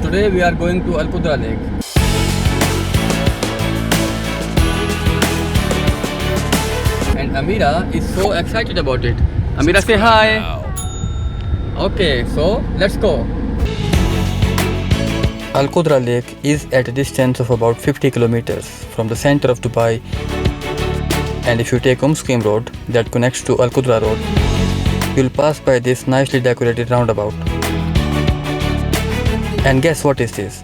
Today we are going to Qudra Lake. And Amira is so excited about it. Amira, say hi. Okay, so let's go. Qudra Lake is at a distance of about 50 kilometers from the center of Dubai. And if you take Scheme Road that connects to Qudra Road, you'll pass by this nicely decorated roundabout. And guess what is this?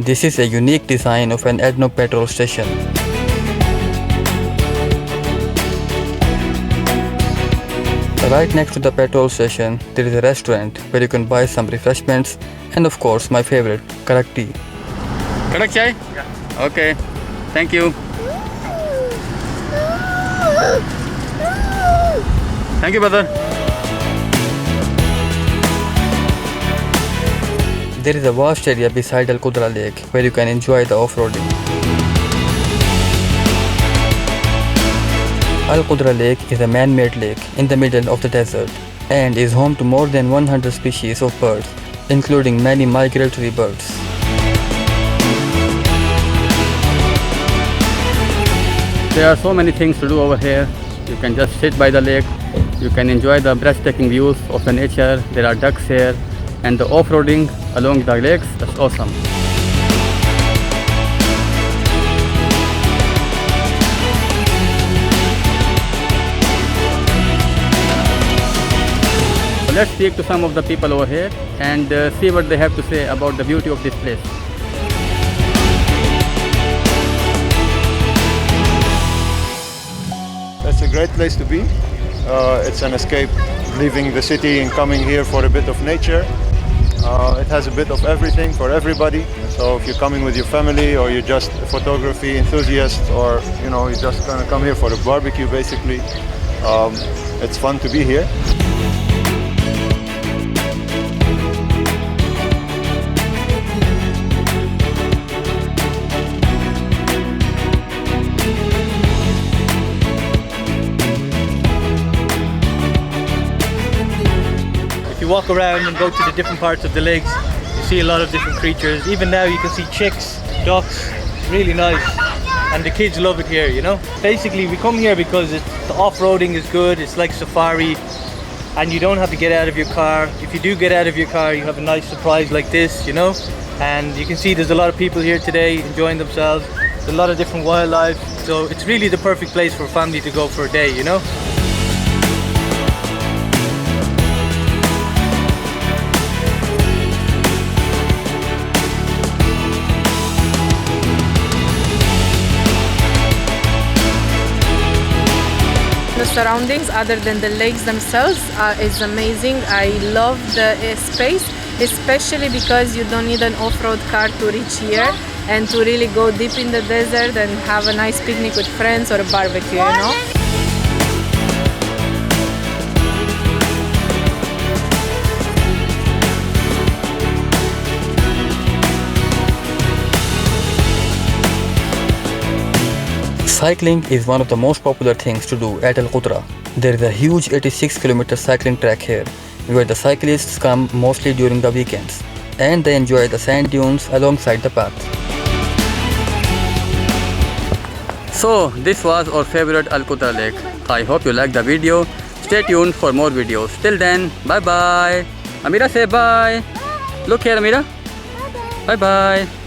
This is a unique design of an ADNOC petrol station. Right next to the petrol station, there is a restaurant where you can buy some refreshments and of course my favorite, karak tea. Karak chai? Yeah. Okay, thank you. Thank you, brother. There is a vast area beside Qudra Lake where you can enjoy the off-roading. Qudra Lake is a man-made lake in the middle of the desert and is home to more than 100 species of birds, including many migratory birds. There are so many things to do over here. You can just sit by the lake, you can enjoy the breathtaking views of the nature. There are ducks here, and the off-roading along the lakes, that's awesome. So let's speak to some of the people over here and see what they have to say about the beauty of this place. It's a great place to be. It's an escape, leaving the city and coming here for a bit of nature. It has a bit of everything for everybody. So if you're coming with your family or you're just a photography enthusiast or you're just gonna come here for a barbecue basically, it's fun to be here. You walk around and go to the different parts of the lakes, you see a lot of different creatures. Even now you can see chicks, ducks, really nice. And the kids love it here, Basically we come here because the off-roading is good, it's like safari, and you don't have to get out of your car. If you do get out of your car, you have a nice surprise like this, And you can see there's a lot of people here today enjoying themselves. There's a lot of different wildlife, so it's really the perfect place for a family to go for a day, The surroundings other than the lakes themselves is amazing. I love the space, especially because you don't need an off-road car to reach here and to really go deep in the desert and have a nice picnic with friends or a barbecue, Cycling is one of the most popular things to do at Qudra. There is a huge 86-kilometer cycling track here, where the cyclists come mostly during the weekends, and they enjoy the sand dunes alongside the path. So, this was our favorite Qudra Lake. I hope you liked the video. Stay tuned for more videos. Till then, bye-bye. Amira, say bye. Look here, Amira. Bye-bye.